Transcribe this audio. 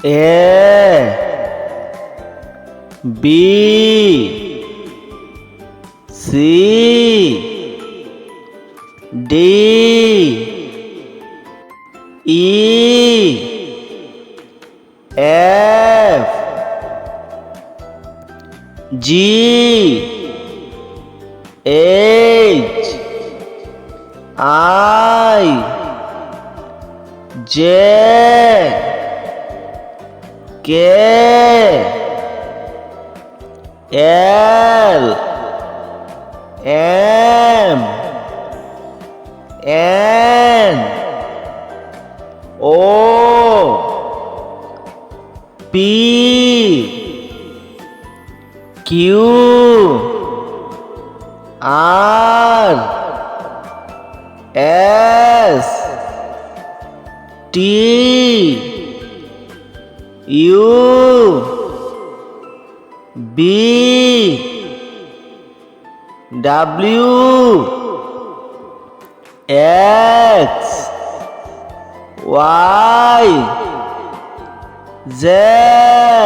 A B C D E F G H I J K L M N O P Q R S T U B W X Y Z